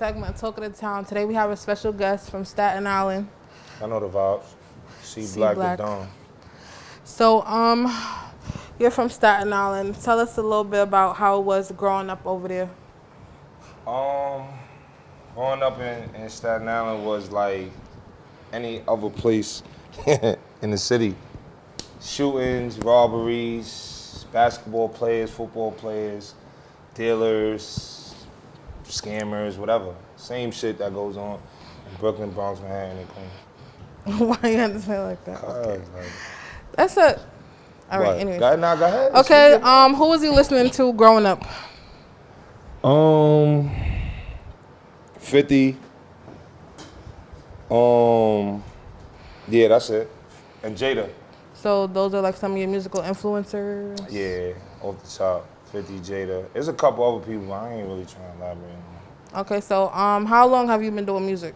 segment, Talk of the Town. Today we have a special guest from Staten Island. I know the vibes. C Black the Dawn. So, you're from Staten Island. Tell us a little bit about how it was growing up over there. Growing up in Staten Island was like any other place in the city. Shootings, robberies, basketball players, football players, dealers, scammers, whatever. Same shit that goes on in Brooklyn, Bronx, Manhattan, and Queens. Why you have to say it like that? Okay. That's it. All right, anyways. Go ahead. Okay, who was you listening to growing up? 50. Yeah, that's it. And Jada. So those are like some of your musical influencers? Yeah, off the top. 50, Jada. There's a couple other people, but I ain't really trying to elaborate on. Okay, so how long have you been doing music?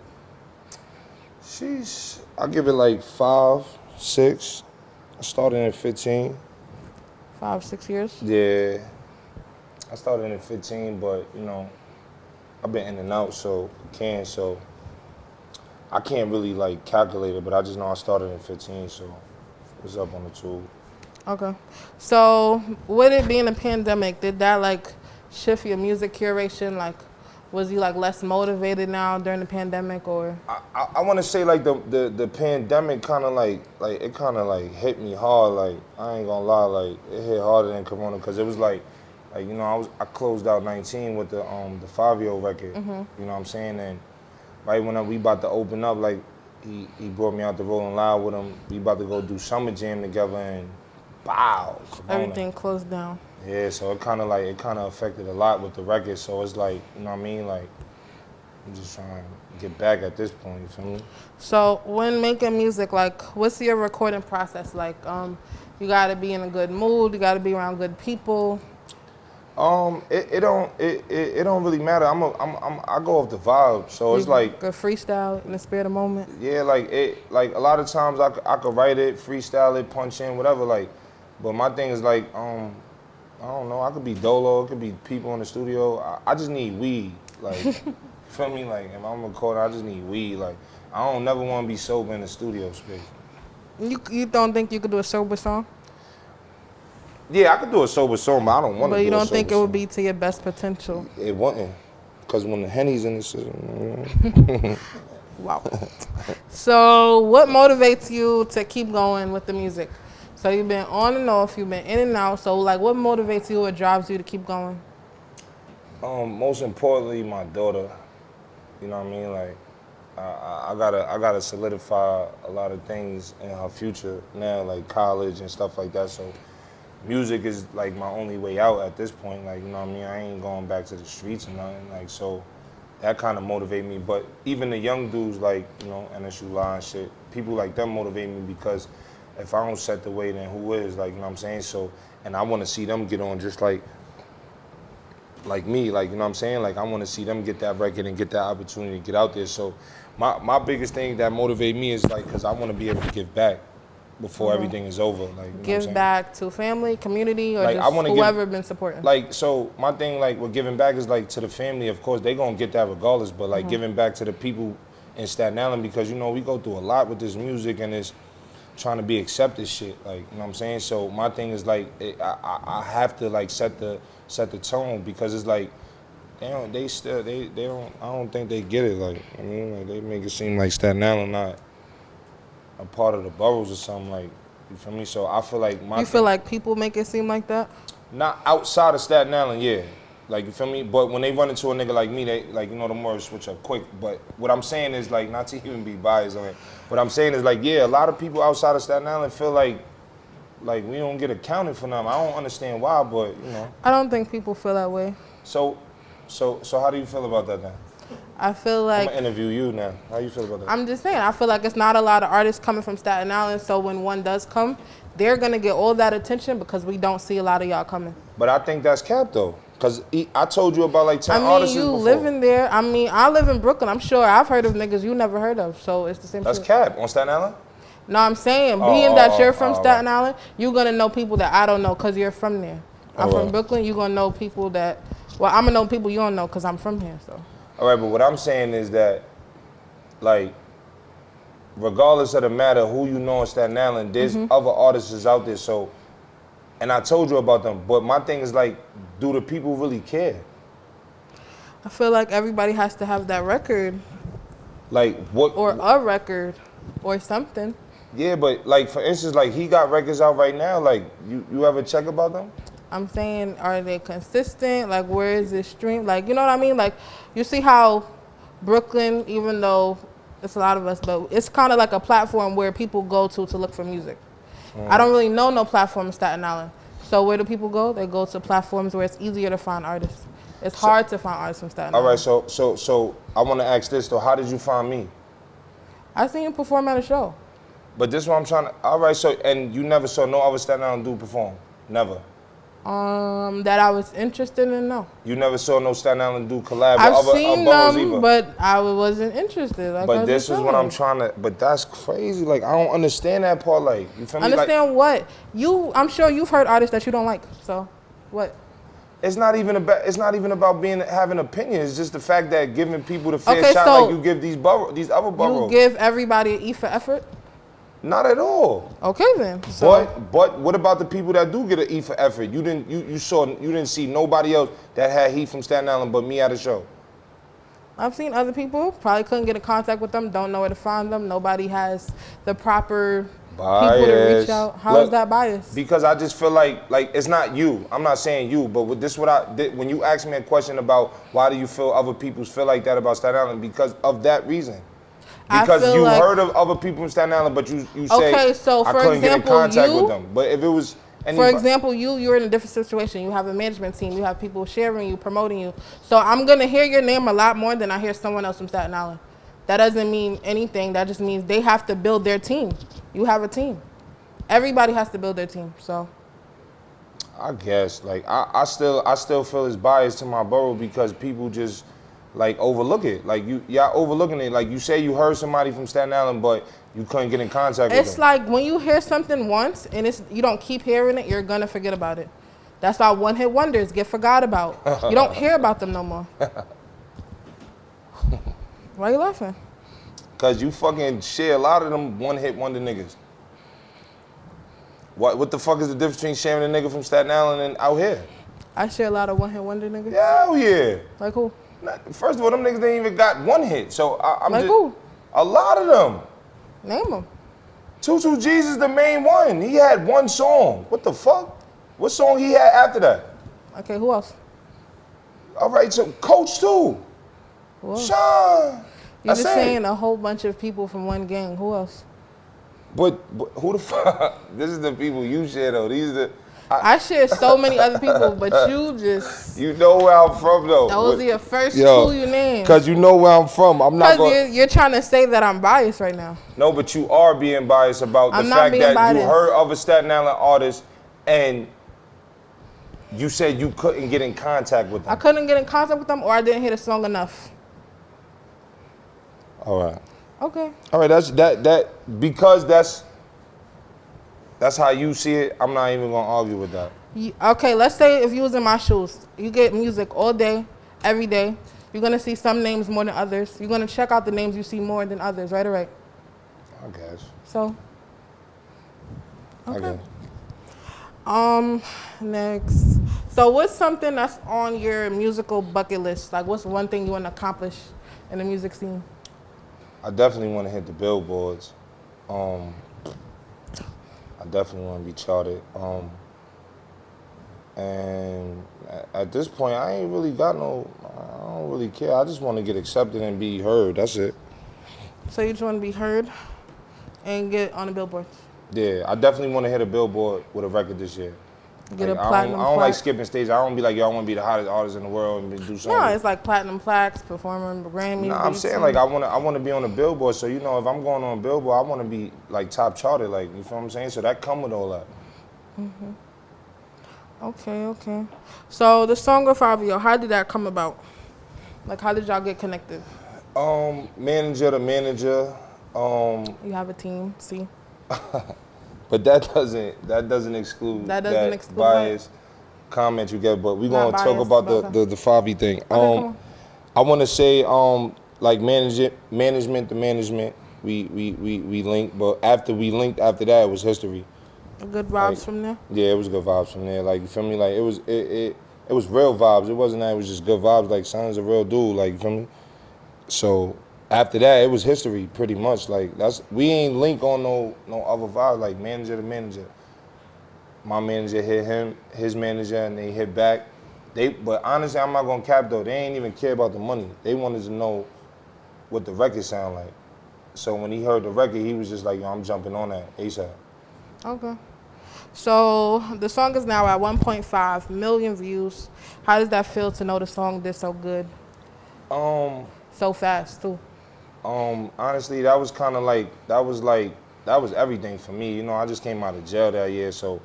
Sheesh, I give it like 5, 6. I started at 15. 5, 6 years? Yeah. I started at 15, but you know, I've been in and out, so I can't really like calculate it, but I just know I started at 15, so it's up on the tube. Okay. So with it being a pandemic, did that like shift your music curation? Like, was you like less motivated now during the pandemic, or? I want to say like the pandemic kind of like it kind of like hit me hard. Like I ain't gonna lie, like it hit harder than Corona because it was like you know I closed out 19 with the Fabio record. Mm-hmm. You know what I'm saying? And right when we about to open up, like he brought me out to Rolling Loud with him. We about to go do Summer Jam together, and bow, Corona. Everything closed down. Yeah, so it kind of affected a lot with the record. So it's like, you know what I mean? Like, I'm just trying to get back at this point, you feel me? So when making music, like, what's your recording process like? You gotta be in a good mood. You gotta be around good people. It don't really matter. I go off the vibe. So it's like a freestyle in the spirit of the moment. Yeah, like a lot of times I could write it, freestyle it, punch in, whatever. Like, but my thing is like I don't know. I could be dolo. It could be people in the studio. I just need weed. Like, you feel me? Like, if I'm recording, I just need weed. Like, I don't never want to be sober in the studio space. You don't think you could do a sober song? Yeah, I could do a sober song, but I don't want to. But you don't think it would be to your best potential? It wouldn't, because when the Henny's in the system. Wow. So, what motivates you to keep going with the music? So you've been on and off, you've been in and out. So like, what motivates you or drives you to keep going? Most importantly, my daughter. You know what I mean? Like, I gotta solidify a lot of things in her future now, like college and stuff like that. So music is like my only way out at this point. Like, you know what I mean? I ain't going back to the streets or nothing. Like, so that kind of motivate me. But even the young dudes, like, you know, NSU Live and shit, people like them motivate me because if I don't set the way, then who is? Like, you know what I'm saying? So, and I want to see them get on just like me, like, you know what I'm saying? Like, I want to see them get that record and get that opportunity to get out there. So, my biggest thing that motivate me is like, because I want to be able to give back before everything is over. Like, you give back to family, community, or like, just whoever been supporting. Like, so my thing, like, with giving back is like to the family. Of course, they gonna get that regardless. But like giving back to the people in Staten Island, because you know we go through a lot with this music and this trying to be accepted shit, like, you know what I'm saying? So my thing is like, I have to like set the tone, because it's like, they don't, I don't think they get it, like, I mean, like, they make it seem like Staten Island not a part of the boroughs or something, like, you feel me? So I feel like You feel like people make it seem like that? Not outside of Staten Island, yeah. Like, you feel me? But when they run into a nigga like me, they, like, you know, the words switch up quick. But what I'm saying is, like, not to even be biased on it, what I'm saying is, like, yeah, a lot of people outside of Staten Island feel like we don't get accounted for nothing. I don't understand why, but, you know. I don't think people feel that way. So how do you feel about that then? I feel like... I'm gonna interview you now. How you feel about that? I'm just saying, I feel like it's not a lot of artists coming from Staten Island, so when one does come, they're gonna get all that attention because we don't see a lot of y'all coming. But I think that's cap, though. Because I told you about like 10 artists before. I mean, you live in there. I mean, I live in Brooklyn. I'm sure I've heard of niggas you never heard of. So it's the same That's shit. cap. On Staten Island? No, I'm saying, being that you're from Staten Island, you're going to know people that I don't know because you're from there. I'm from Brooklyn. You're going to know people that, well, I'm going to know people you don't know because I'm from here. So. All right, but what I'm saying is that, like, regardless of the matter who you know in Staten Island, there's other artists out there. So, and I told you about them. But my thing is like, do the people really care? I feel like everybody has to have that record. Like what? Or a record, or something. Yeah, but like for instance, like he got records out right now. Like you ever check about them? I'm saying, are they consistent? Like, where is this stream? Like, you know what I mean? Like, you see how Brooklyn, even though it's a lot of us, but it's kind of like a platform where people go to look for music. I don't really know no platform in Staten Island. So where do people go? They go to platforms where it's easier to find artists. It's hard to find artists from Staten Island. All right, so I want to ask this though. How did you find me? I seen you perform at a show. But this is what I'm trying to. All right, so and you never saw no other Staten Island dude perform? Never. That I was interested in, no. You never saw no Staten Island dude collab I've with seen boroughs them, either? but I wasn't interested. Like But this is what I'm trying to. But that's crazy. Like I don't understand that part. Like you feel me? Understand what? I'm sure you've heard artists that you don't like. So, what? It's not even about having opinions. It's just the fact that giving people the fair Okay, shot so like you give these other boroughs. You give everybody an E for effort? Not at all. Okay then. So, But what about the people that do get an E for effort? You didn't see nobody else that had heat from Staten Island but me at a show. I've seen other people, probably couldn't get in contact with them, don't know where to find them. Nobody has the proper people to reach out. How is that biased? Because I just feel like it's not you. I'm not saying you, but with this what I did when you asked me a question about why do you feel other people feel like that about Staten Island, because of that reason. Because you heard of other people in Staten Island, but you say okay, so I for couldn't get in example, contact with them. But if it was for example, you're in a different situation. You have a management team. You have people sharing you, promoting you. So I'm going to hear your name a lot more than I hear someone else from Staten Island. That doesn't mean anything. That just means they have to build their team. You have a team. Everybody has to build their team. So I guess like I still feel it's biased to my borough because people just like overlook it. Like y'all overlooking it. Like you say you heard somebody from Staten Island, but you couldn't get in contact with them. It's like when you hear something once and you don't keep hearing it, you're gonna forget about it. That's why one-hit wonders get forgot about. You don't hear about them no more. Why you laughing? Cause you fucking share a lot of them one-hit wonder niggas. What the fuck is the difference between sharing a nigga from Staten Island and out here? I share a lot of one-hit wonder niggas. Hell yeah. Like who? First of all, them niggas ain't even got one hit. So I'm like just who? A lot of them. Name them. 22 G's is the main one. He had one song. What the fuck? What song he had after that? Okay, who else? All right, so Coach too. Sean. You're just saying a whole bunch of people from one gang. Who else? But who the fuck? This is the people you share though. These are the. I share so many other people, but you just. You know where I'm from though. Those are your first two you named. Because you know where I'm from. I'm not going. Because you're trying to say that I'm biased right now. No, but you are being biased about the fact that you heard of a Staten Island artist and you said you couldn't get in contact with them. I couldn't get in contact with them, or I didn't hear the song enough. All right. Okay. All right. That because that's how you see it. I'm not even gonna argue with that. Okay. Let's say if you was in my shoes, you get music all day, every day. You're gonna see some names more than others. You're gonna check out the names you see more than others, right or right? I guess. So. Okay. Okay. Next. So what's something that's on your musical bucket list? Like what's one thing you want to accomplish in the music scene? I definitely want to hit the billboards. I definitely want to be charted. And at this point, I ain't really got I don't really care. I just want to get accepted and be heard. That's it. So you just want to be heard and get on the billboards? Yeah, I definitely want to hit a billboard with a record this year. Get like, a platinum I don't plaque. like skipping stage. I don't be like, yo, I want to be the hottest artist in the world and do something. No, it's like platinum plaques, performing Grammys. No, I'm saying like I want to be on a billboard. So you know, if I'm going on a billboard, I want to be like top charted. Like you feel what I'm saying? So that come with all that. Mhm. Okay. So the song with Fabio, how did that come about? Like how did y'all get connected? Manager to manager. You have a team, see? But that doesn't exclude that bias comment you get. But we're gonna talk about the Favi thing. Okay, I want to say like management to management. We linked, but after we linked, after that it was history. Good Like, vibes from there. yeah, it was good vibes from there. Like, you feel me? Like, it was real vibes. It wasn't that it was just good vibes. Like, Son's a real dude. Like, you feel me? So after that, it was history pretty much. Like, we ain't link on no other vibes. Like, manager to manager. My manager hit him, his manager, and they hit back. But honestly, I'm not gonna cap though. They ain't even care about the money. They wanted to know what the record sound like. So when he heard the record, he was just like, yo, I'm jumping on that ASAP. Okay. So the song is now at 1.5 million views. How does that feel to know the song did so good so fast too? Honestly, that was kind of that was everything for me. You know, I just came out of jail that year, so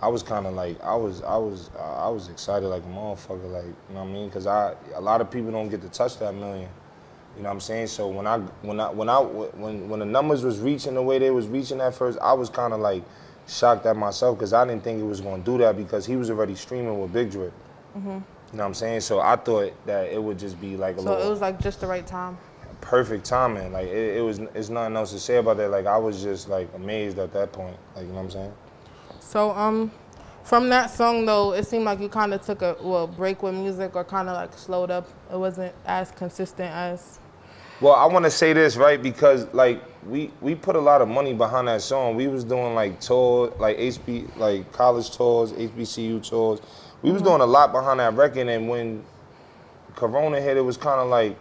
I was kind of like I was excited like a motherfucker, like, you know what I mean? Cause a lot of people don't get to touch that million. You know what I'm saying? So when the numbers was reaching the way they was reaching at first, I was kind of like shocked at myself because I didn't think it was gonna do that because he was already streaming with Big Drip. You know what I'm saying? So I thought that it would just be like a little. So it was like just the right time. Perfect timing. Like it's nothing else to say about that. Like I was just like amazed at that point. Like, you know what I'm saying? So from that song though, it seemed like you kind of took a break with music or kind of like slowed up. It wasn't as consistent as. Well, I want to say this, right? Because like we put a lot of money behind that song. We was doing like tours, like college tours, HBCU tours. We was doing a lot behind that record, and when Corona hit, it was kind of like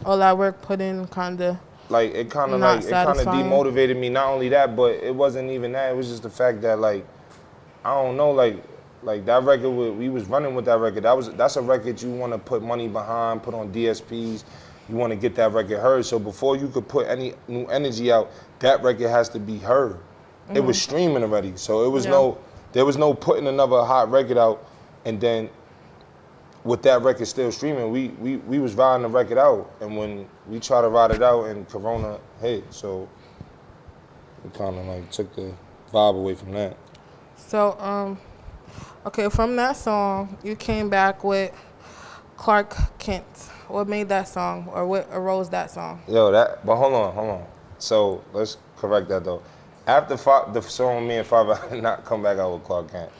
All that work put in kind of. like it kind of demotivated me. Not only that, but it wasn't even that. It was just the fact that like I don't know, like that record we was running with that record. That's a record you want to put money behind, put on DSPs. You want to get that record heard. So before you could put any new energy out, that record has to be heard. It was streaming already, so it was there was no putting another hot record out, and then with that record still streaming, we was riding the record out, and when we tried to ride it out, and Corona hit, so it kind of like took the vibe away from that. So okay, from that song, you came back with Clark Kent. What made that song, or what arose that song? But hold on. So let's correct that though. After the song with me and Fabio, I did not come back out with Clark Kent.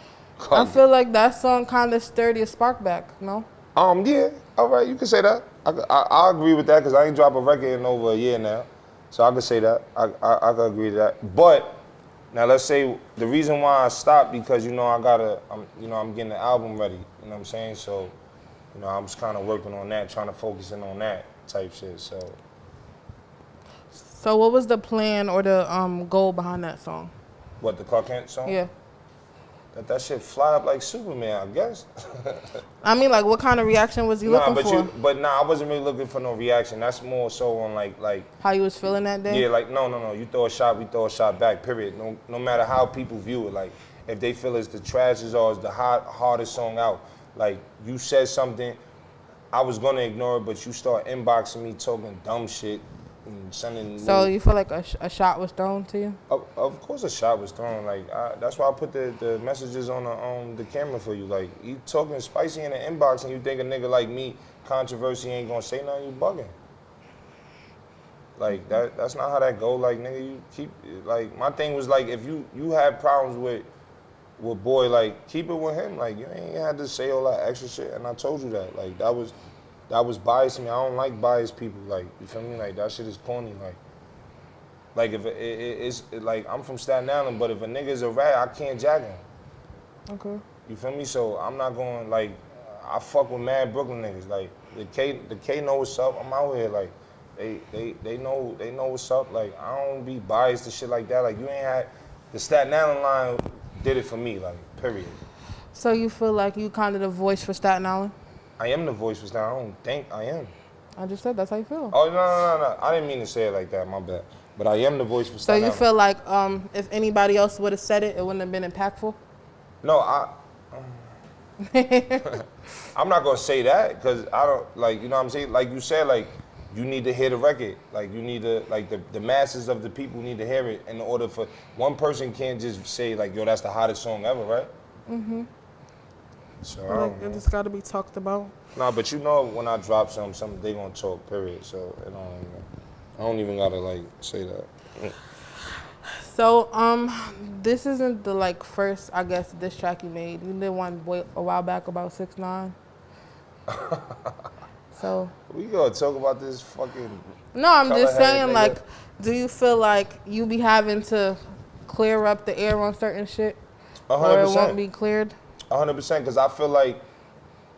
I feel like that song kind of stirred your spark back, no? Yeah, all right, you can say that. I agree with that because I ain't dropped a record in over a year now, so I can say that. I can agree to that. But now let's say the reason why I stopped because I'm getting the album ready. You know what I'm saying? So. You know, I was kind of working on that, trying to focus in on that type shit. So what was the plan or the goal behind that song? What, the Clark Kent song? Yeah. That shit fly up like Superman, I guess. I mean, like, what kind of reaction was you looking for? I wasn't really looking for no reaction. That's more so on like how you was feeling that day? Yeah, like no. You throw a shot, we throw a shot back. Period. No matter how people view it, like if they feel it's the trashiest or it's the hardest song out. Like, you said something, I was gonna ignore it, but you start inboxing me talking dumb shit and sending. So you feel like a shot was thrown to you? Of course, a shot was thrown. Like that's why I put the messages on the camera for you. Like, you talking spicy in the inbox, and you think a nigga like me, controversy, ain't gonna say nothing. You bugging. Like that's not how that go. Like, nigga, you keep like my thing was like if you had problems with boy, like, keep it with him. Like, you ain't had to say all that extra shit, and I told you that. Like, that was biased to me. I don't like biased people. Like, you feel me? Like, that shit is corny. Like if it's like, I'm from Staten Island, but if a nigga is a rat, I can't jack him. Okay. You feel me? So I'm not going, like, I fuck with mad Brooklyn niggas. Like, the K know what's up. I'm out here. Like, they know what's up. Like, I don't be biased to shit like that. Like, you ain't had the Staten Island line. Did it for me, like, period. So you feel like you kind of the voice for Staten Island? I am the voice for Staten Island. I don't think I am. I just said that's how you feel. Oh, no. I didn't mean to say it like that, my bad. But I am the voice for Staten Island. So you feel like if anybody else would have said it, it wouldn't have been impactful? No, I'm not going to say that because I don't, like, you know what I'm saying? Like you said, like, you need to hear the record. Like, you need to, like, the masses of the people need to hear it in order for, one person can't just say, like, yo, that's the hottest song ever, right? Mm-hmm. So I Like don't it know. just got to be talked about. Nah, but you know when I drop something they gonna talk. Period. So I don't even gotta like say that. So this isn't the like first I guess diss track you made. You did one a while back about 6ix9ine. So We gotta talk about this fucking no, I'm color just head saying nigga. like, do you feel like you be having to clear up the air on certain shit, A hundred or it won't percent. be cleared? 100%. Because I feel like,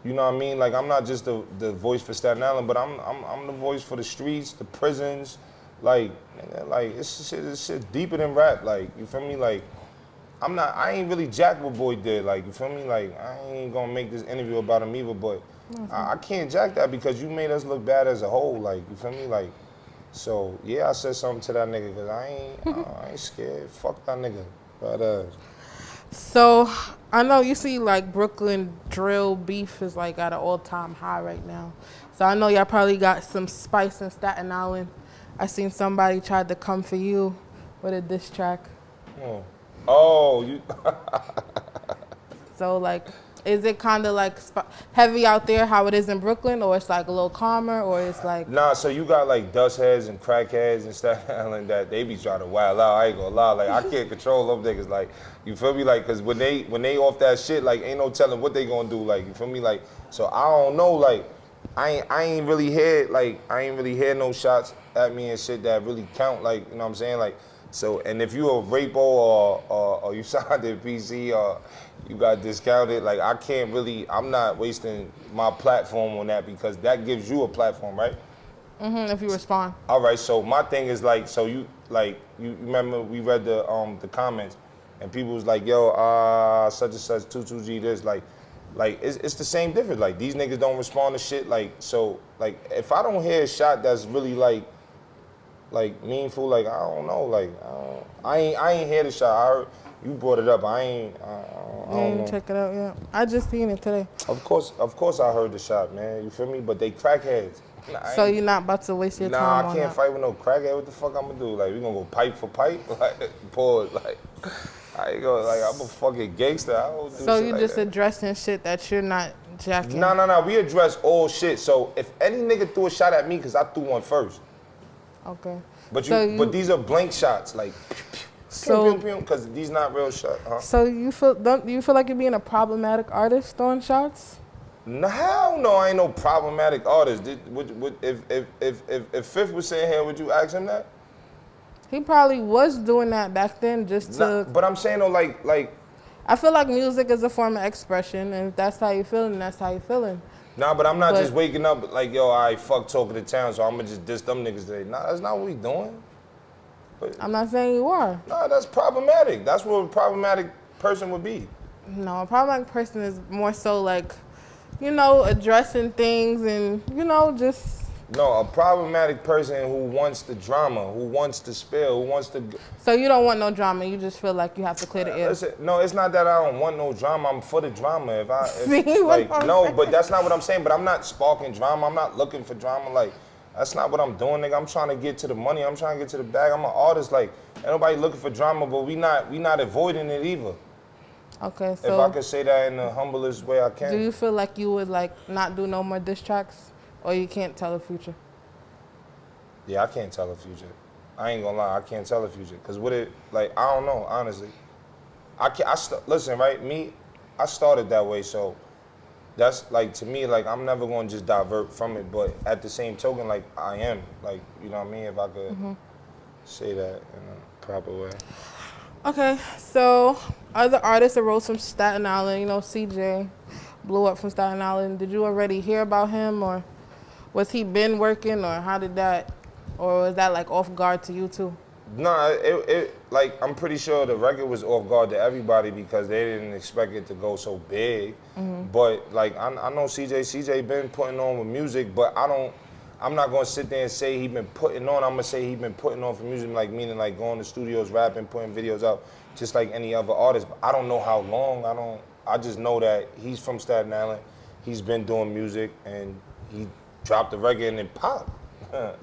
you know what I mean. Like I'm not just the voice for Staten Island, but I'm the voice for the streets, the prisons. Like nigga, like it's shit deeper than rap. Like you feel me? Like I ain't really jack what boy did. Like you feel me? Like I ain't gonna make this interview about him either, but I can't jack that because you made us look bad as a whole. Like you feel me? Like so yeah, I said something to that nigga because I ain't scared. Fuck that nigga. But So I know you see like Brooklyn drill beef is like at an all-time high right now. So I know y'all probably got some spice in Staten Island. I seen somebody tried to come for you with a diss track. oh you. So like, is it kind of like heavy out there how it is in Brooklyn, or it's like a little calmer, or it's like? Nah, so you got like dust heads and crackheads and Staten Island that they be trying to wild out. I ain't gonna lie, like I can't control them niggas. Like you feel me? Like cause when they off that shit, like ain't no telling what they gonna do. Like you feel me? Like so I don't know. Like I ain't really hear no shots at me and shit that really count. Like you know what I'm saying? Like so and if you a rapo or you signed in PC or you got discounted, like I'm not wasting my platform on that because that gives you a platform, right? If you respond. All right, so my thing is like, so you remember we read the comments, and people was like, yo, such and such 22G this like it's the same difference. Like these niggas don't respond to shit. Like so like if I don't hear a shot that's really like meaningful, like I don't know, like I ain't hear the shot. I heard you brought it up. I don't know. Check it out, yeah. I just seen it today. Of course I heard the shot, man. You feel me? But they crackheads. So you're not about to waste your time Nah, on I can't that. fight with no crackhead. What the fuck I'm gonna do? Like, we gonna go pipe for pipe? Like, pause. Like, I ain't gonna, like, I'm a fucking gangster. I don't do So shit you like just that. addressing shit that you're not jacking? Nah. We address all shit. So if any nigga threw a shot at me, cause I threw one first. Okay. But these are blank shots, like, So- cause these not real shots. Huh? So do you feel like you're being a problematic artist throwing shots? No, hell no, I ain't no problematic artist. If Fifth was sitting here, would you ask him that? He probably was doing that back then just to. Nah, but I'm saying though, like. I feel like music is a form of expression, and if that's how you're feeling, that's how you're feeling. Nah, but I'm not But- just waking up like, yo, I fuck talking to town, so I'm gonna just diss them niggas today. Nah, that's not what we doing. I'm not saying you are. Nah, that's problematic. That's what a problematic person would be. No, a problematic person is more so like, addressing things and, just. No, a problematic person who wants the drama, who wants to spill, who wants to. So you don't want no drama. You just feel like you have to clear the air. Listen, no, it's not that I don't want no drama. I'm for the drama. See what I'm saying? But that's not what I'm saying. But I'm not sparking drama. I'm not looking for drama. Like, that's not what I'm doing, nigga. I'm trying to get to the money. I'm trying to get to the bag. I'm an artist. Like, ain't nobody looking for drama, but we not avoiding it either. Okay, If so I could say that in the humblest way I can. do you feel like you would like not do no more diss tracks, or you can't tell the future? Yeah, I can't tell the future. I ain't gonna lie, I can't tell the future. Cause what it, like, I don't know, honestly. Listen, right, I started that way, so that's like, to me, like, I'm never gonna just divert from it, but at the same token, like, I am. Like, you know what I mean? If I could say that in a proper way. Okay, so other artists arose from Staten Island, CJ blew up from Staten Island. Did you already hear about him, or was he been working, or how did that, or was that like off guard to you too? No, it like, I'm pretty sure the record was off guard to everybody because they didn't expect it to go so big. But like, I know CJ been putting on with music, but I'm not gonna sit there and say he been putting on. I'm gonna say he been putting on for music, like meaning like going to studios, rapping, putting videos out, just like any other artist. But I don't know how long. I just know that he's from Staten Island. He's been doing music, and he dropped the record and it popped.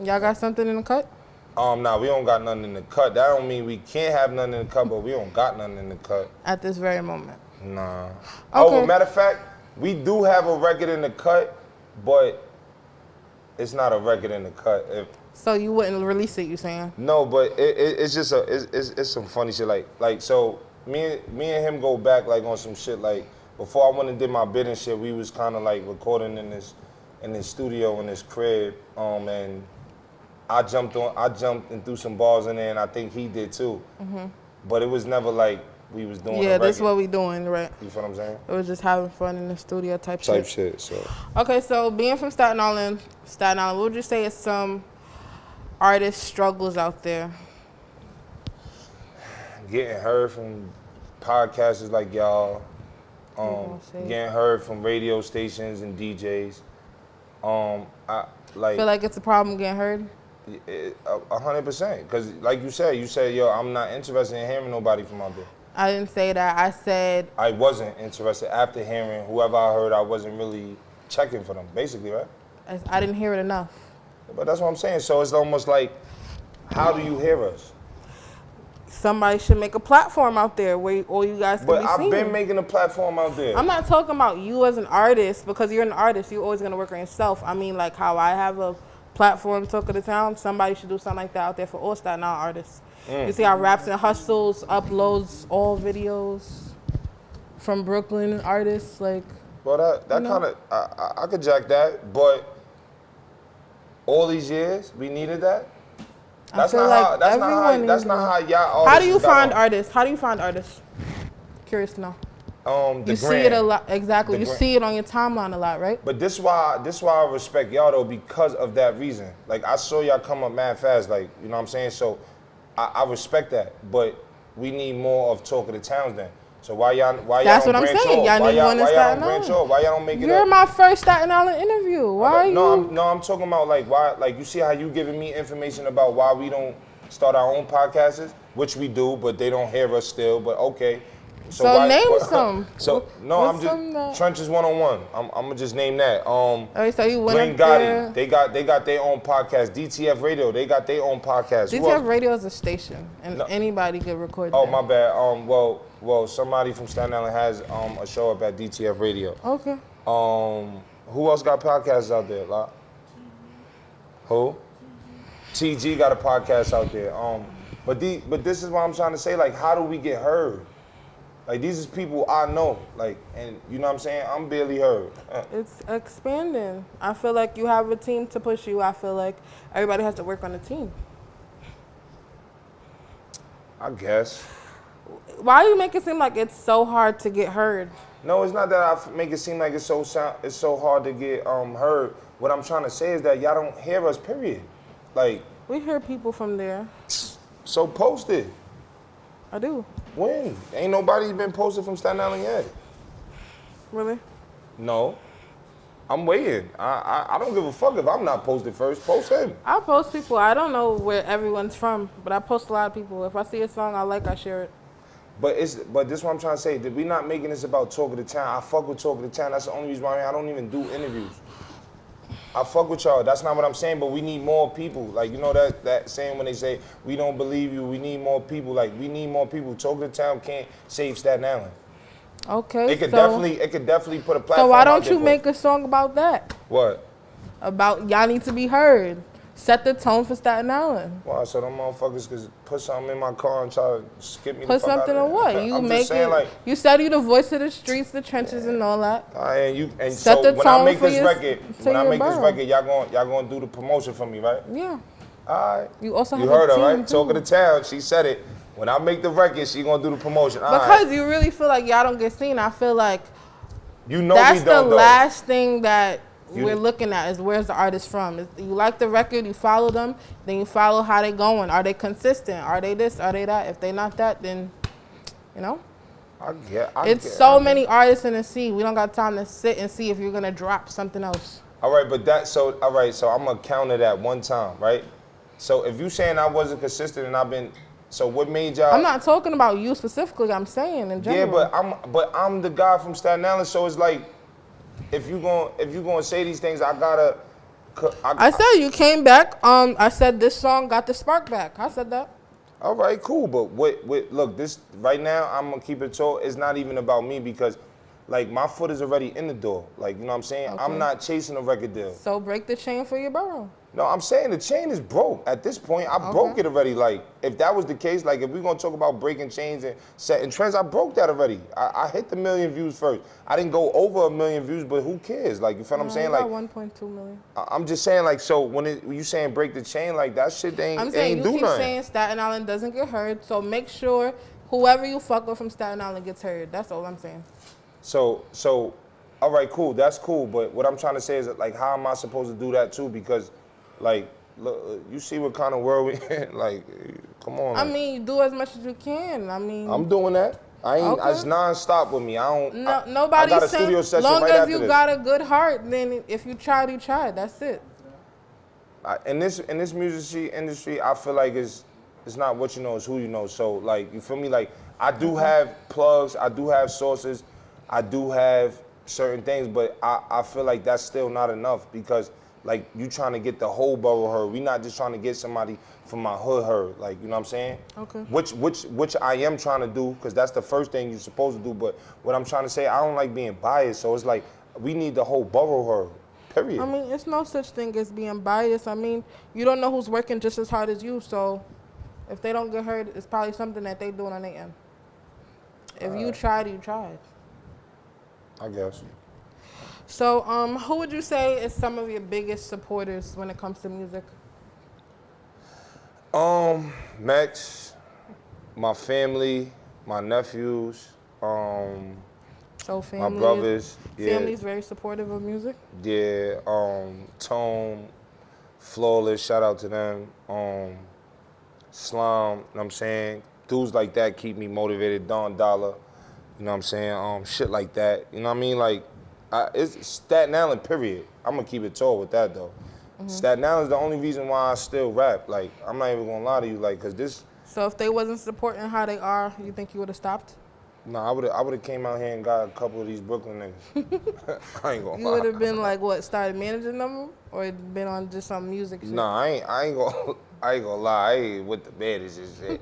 Y'all got something in the cut? Nah, we don't got nothing in the cut. That don't mean we can't have nothing in the cut, but we don't got nothing in the cut. At this very moment. Nah. Okay. Oh, matter of fact, We do have a record in the cut, but it's not a record in the cut. So you wouldn't release it, you saying? No, but it's just it's some funny shit. Like so, me and him go back like on some shit. Like before I went and did my bid and shit, we was kind of like recording in this studio in this crib. And I jumped and threw some balls in there, and I think he did too. Mm-hmm. But it was never like we was doing. Yeah, that's what we doing, right? You feel what I'm saying? It was just having fun in the studio type shit. So. Okay, so being from Staten Island, what would you say is some artist struggles out there? Getting heard from podcasters like y'all. Getting heard from radio stations and DJs. I feel like it's a problem getting heard. 100%. Because like you said, yo, I'm not interested in hearing nobody from out there. I didn't say that. I said I wasn't interested after hearing whoever I heard. I wasn't really checking for them, basically, right? I didn't hear it enough. But that's what I'm saying. So it's almost like, how do you hear us? Somebody should make a platform out there where all you guys can be seen. But I've been making a platform out there. I'm not talking about you as an artist, because you're an artist. You're always going to work on yourself. I mean, like how I have a platform, Talk of the Town. Somebody should do something like that out there for all Staten Island artists. You see how Raps and Hustles uploads all videos from Brooklyn artists, like. Well, that kind of I could jack that, but all these years we needed that. That's not how y'all. How do you find artists? How do you find artists? Curious to know. You see it a lot, exactly. You see it on your timeline a lot, right? But this why I respect y'all though, because of that reason. Like I saw y'all come up mad fast, like you know what I'm saying. So I respect that, but we need more of Talk of the Towns then. So why y'all That's don't what I'm branch saying. off? Y'all need one in Staten Branch Island. off? Why y'all don't make it You're up? my first Staten Island interview. Why are you? I'm talking about like why, like you see how you giving me information about why we don't start our own podcasts, which we do, but they don't hear us still. But okay. So name some. So no, I'm just Trenches 101. I'm gonna just name that. So you went Glenn up there. Gotti, they got their own podcast. DTF Radio, they got their own podcast. DTF Radio is a station, and anybody could record. Oh there. my bad. Well, somebody from Staten Island has a show up at DTF Radio. Okay. Who else got podcasts out there? Like? Who? TG got a podcast out there. But this is what I'm trying to say. Like, how do we get heard? Like, these is people I know, like, and you know what I'm saying? I'm barely heard. It's expanding. I feel like you have a team to push you. I feel like everybody has to work on the team. I guess. Why do you make it seem like it's so hard to get heard? No, it's not that I make it seem like it's so hard to get heard. What I'm trying to say is that y'all don't hear us, period. Like. We hear people from there. So post it. I do. When? Ain't nobody been posted from Staten Island yet. Really? No. I'm waiting. I don't give a fuck if I'm not posted first. Post him. I post people. I don't know where everyone's from, but I post a lot of people. If I see a song I like, I share it. But this is what I'm trying to say. That we not making this about Talk of the Town. I fuck with Talk of the Town. That's the only reason why I don't even do interviews. I fuck with y'all. That's not what I'm saying, but we need more people. Like, you know that saying when they say, we don't believe you, we need more people. Like, we need more people. Talk of the Town can't save Staten Island. Okay, It could definitely put a platform. So why don't you make a song about that? What? About y'all need to be heard. Set the tone for Staten Island. Well, so them motherfuckers could put something in my car and try to skip me Put the fuck something out in of what? there. You I'm make just saying, it. like, You said you the voice of the streets, the trenches, and all that. And Set so the when I tone make for this your- record, to your borough. y'all gonna do the promotion for me, right? Yeah. All right. You also have heard a her, team right? too. Talk of the Town. She said it. When I make the record, she gonna do the promotion. All Because right. you really feel like y'all don't get seen. I feel like You know that's we don't the though. last thing that You- we're looking at is where's the artist from. You like the record, you follow them, then you follow how they going. Are they consistent? Are they this? Are they that? If they not that, then, you know? It's so many artists in the scene. We don't got time to sit and see if you're gonna drop something else. All right, so I'm gonna counter that one time, right? So if you saying I wasn't consistent and so what made y'all? I'm not talking about you specifically. I'm saying in general. Yeah, but I'm the guy from Staten Island, so it's like if you gonna say these things, I gotta. I said you came back. I said this song got the spark back. I said that. All right, cool. But look, this right now, I'm gonna keep it tall. It's not even about me because like my foot is already in the door. Like, you know what I'm saying? Okay. I'm not chasing a record deal. So break the chain for your borough. No, I'm saying the chain is broke. At this point, I broke it already. Like, if that was the case, like if we're gonna talk about breaking chains and setting trends, I broke that already. I hit the 1 million views first. I didn't go over 1 million views, but who cares? Like, you feel what I'm saying? Like Like 1.2 million. I'm just saying, like, so when you saying break the chain, like that shit I'm ain't saying do you keep nothing. saying Staten Island doesn't get heard, so make sure whoever you fuck with from Staten Island gets heard. That's all I'm saying. So, all right, cool. That's cool. But what I'm trying to say is, that, like, how am I supposed to do that too? Because, like, look, you see what kind of world we in? Like, come on. I Like, mean, do as much as you can. I mean, I'm doing that. I ain't. Okay. It's non-stop with me. I don't. no, I nobody's got a saying. studio session Long right as after you this. got a good heart, then if you tried, you tried. That's it. In this music industry, I feel like it's not what you know, it's who you know. So like, you feel me? Like I do have plugs, I do have sources, I do have certain things, but I feel like that's still not enough because like you trying to get the whole borough heard. We not just trying to get somebody from my hood heard. Like, you know what I'm saying? Okay. Which I am trying to do because that's the first thing you're supposed to do. But what I'm trying to say, I don't like being biased. So it's like we need the whole borough heard. Period. I mean, it's no such thing as being biased. I mean, you don't know who's working just as hard as you, so if they don't get heard, it's probably something that they doing on their end. If you tried, you tried. I guess. So, who would you say is some of your biggest supporters when it comes to music? Max, my family, my nephews, So family, my brothers, family's very supportive of music. yeah, Tone, Flawless, shout out to them, Slum, you know what I'm saying? Dudes like that keep me motivated, Don Dollar, you know what I'm saying? Shit like that, you know what I mean? Like, it's Staten Island, period. I'm gonna keep it tall with that though. Staten Island's the only reason why I still rap. Like, I'm not even gonna lie to you, like, cause this, So if they wasn't supporting how they are, you think you would have stopped? no, I would've came out here and got a couple of these Brooklyn niggas. I ain't gonna You lie. would have been like what, started managing them, or been on just some music shit? Nah, I ain't gonna lie. I ain't with the baddest and shit.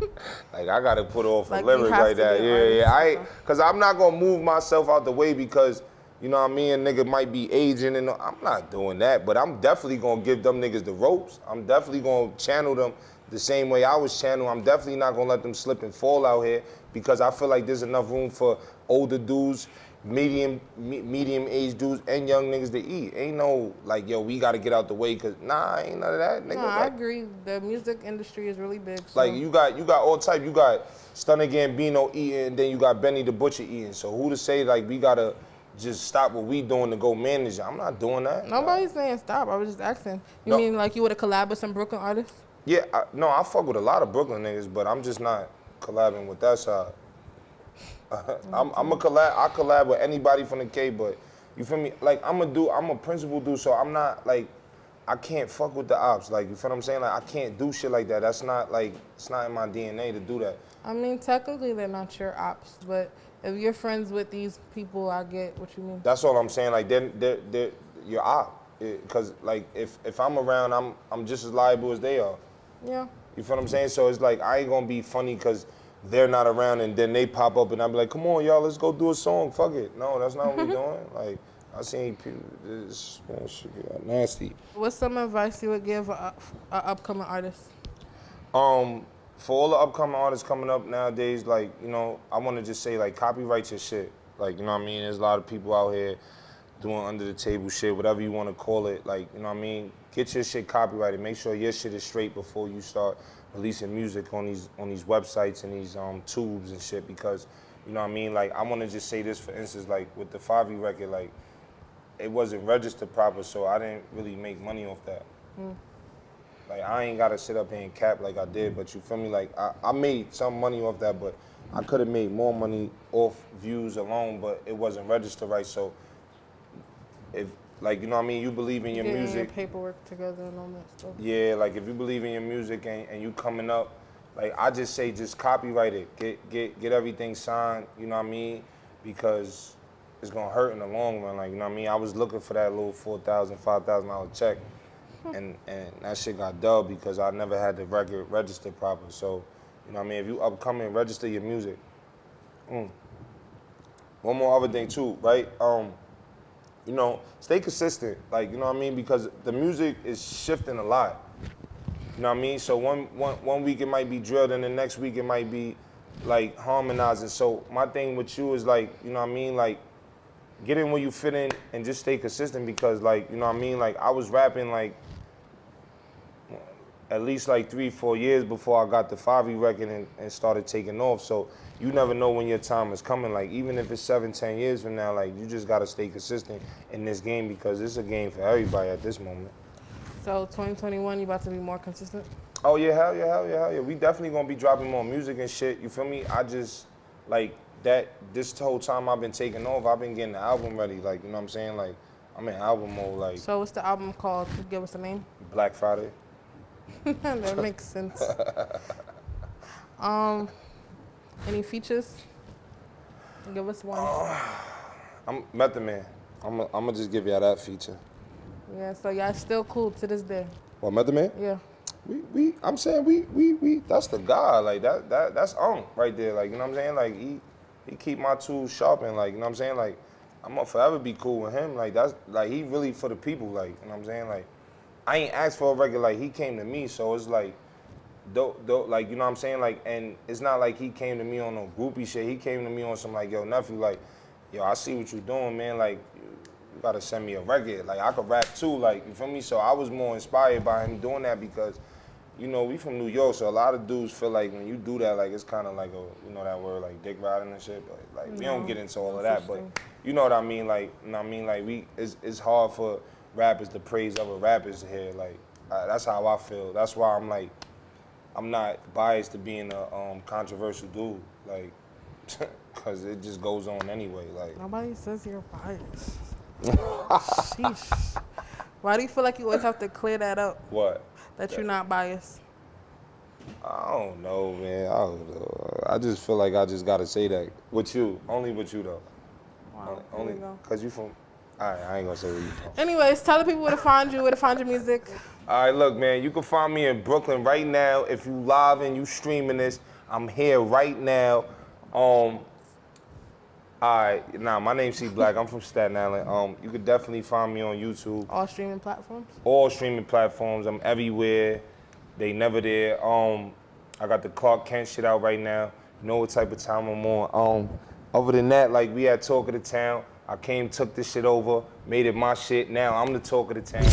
Like I gotta put off Like, a you lyric have like to that. be an Yeah, artist, I okay. cause I'm not gonna move myself out the way because you know what I mean. A nigga might be aging and I'm not doing that. But I'm definitely gonna give them niggas the ropes. I'm definitely gonna channel them the same way I was channeled. I'm definitely not gonna let them slip and fall out here because I feel like there's enough room for older dudes, medium age dudes, and young niggas to eat. Ain't no like, yo, we gotta get out the way, cause nah, ain't none of that, nigga. No, I Like, agree. The music industry is really big. So. like you got all type. You got Stunner Gambino eating, and then you got Benny the Butcher eating. So who to say like we gotta just stop what we doing to go manage it? I'm not doing that. Nobody's saying stop. I was just asking. You No. mean like you would have collabed with some Brooklyn artists? Yeah, no, I fuck with a lot of Brooklyn niggas, but I'm just not collabing with that side. I'm a collab. I collab with anybody from the K, but you feel me? Like I'm a principal dude, so I'm not like I can't fuck with the ops. Like you feel what I'm saying? Like I can't do shit like that. That's not like it's not in my DNA to do that. I mean, technically they're not your ops, but if you're friends with these people, I get what you mean. That's all I'm saying. Like they're your op. Because like if I'm around, I'm just as liable as they are. Yeah. You feel what I'm saying? So it's like I ain't gonna be funny because they're not around and then they pop up and I'm like, come on, y'all, let's go do a song. Fuck it. No, that's not what we doing. Like I seen people, this shit get nasty. What's some advice you would give a upcoming artist? For all the upcoming artists coming up nowadays, like, you know, I want to just say, like, copyright your shit. Like, you know what I mean? There's a lot of people out here doing under the table shit, whatever you want to call it. Like, you know what I mean? Get your shit copyrighted. Make sure your shit is straight before you start releasing music on these websites and these tubes and shit because, you know what I mean? Like, I want to just say this, for instance, like, with the Fabio record, like, it wasn't registered proper, so I didn't really make money off that. Like, I ain't gotta sit up here and cap like I did, but you feel me? Like, I made some money off that, but I could have made more money off views alone, but it wasn't registered right. So, if, like, you know what I mean? You believe in your Getting music. your paperwork together and all that stuff. Yeah, like, if you believe in your music and you coming up, like, I just say just copyright it. Get everything signed, you know what I mean? Because it's gonna hurt in the long run. Like, you know what I mean? I was looking for that little $4,000, $5,000 check. And that shit got dubbed because I never had the record registered proper. So, you know what I mean? If you upcoming, register your music. one more other thing too, right? You know, stay consistent. Like, you know what I mean? Because the music is shifting a lot. You know what I mean? So one week it might be drilled, and the next week it might be like harmonizing. So my thing with you is like, you know what I mean? Like, get in where you fit in and just stay consistent, because like, you know what I mean? Like, I was rapping like at least like 3-4 years before I got the Fabio record and started taking off. So you never know when your time is coming. Like, even if it's 7-10 years from now, like, you just gotta stay consistent in this game, because it's a game for everybody at this moment. So 2021, you about to be more consistent? Oh yeah, hell yeah, hell yeah, hell yeah. We definitely gonna be dropping more music and shit. You feel me? I just like that. This whole time I've been taking off, I've been getting the album ready. Like, you know what I'm saying? Like, I'm in album mode. Like, So what's the album called? Could you give us a name? Black Friday. That makes sense. Any features? Give us one. I'm Method Man. I'm gonna just give y'all that feature. Yeah, so y'all still cool to this day. What, Method Man? Yeah. I'm saying we that's the guy. Like, that's right there. Like, you know what I'm saying? Like, he keep my tools sharp, and like, you know what I'm saying? Like, I'm gonna forever be cool with him. Like, that's like, he really for the people. Like, you know what I'm saying? Like, I ain't asked for a record. Like, he came to me, so it's like, like, you know what I'm saying? Like, and it's not like he came to me on no groupie shit. He came to me on some like, yo, nephew, like, yo, I see what you doing, man. Like, you gotta send me a record. Like, I could rap too. Like, you feel me? So I was more inspired by him doing that, because, you know, we from New York, so a lot of dudes feel like when you do that, like, it's kind of like a, you know that word, like dick riding and shit. But like, we don't get into all of that. But you know what I mean? Like, you know what I mean? Like, it's hard for rappers to praise other rappers here. Like, that's how I feel. That's why I'm like, I'm not biased to being a controversial dude. Like, cause it just goes on anyway. Like, Nobody says you're biased. Sheesh. Why do you feel like you always have to clear that up? what? That you're not biased? I don't know, man. I don't know. I just feel like I just gotta say that with you. Only with you though. Wow. Only Here we go. cause you from. Alright, I ain't gonna say where you from. Anyways, tell the people where to find you, where to find your music. Alright, look, man. You can find me in Brooklyn right now. If you live and you streaming this, I'm here right now. Alright, my name's C Black. I'm from Staten Island. You could definitely find me on YouTube. All streaming platforms? All streaming platforms. I'm everywhere. They never there. I got the Clark Kent shit out right now. You know what type of time I'm on. Other than that, like, we had Talk of the Town. I came, took this shit over, made it my shit. Now I'm the talk of the town.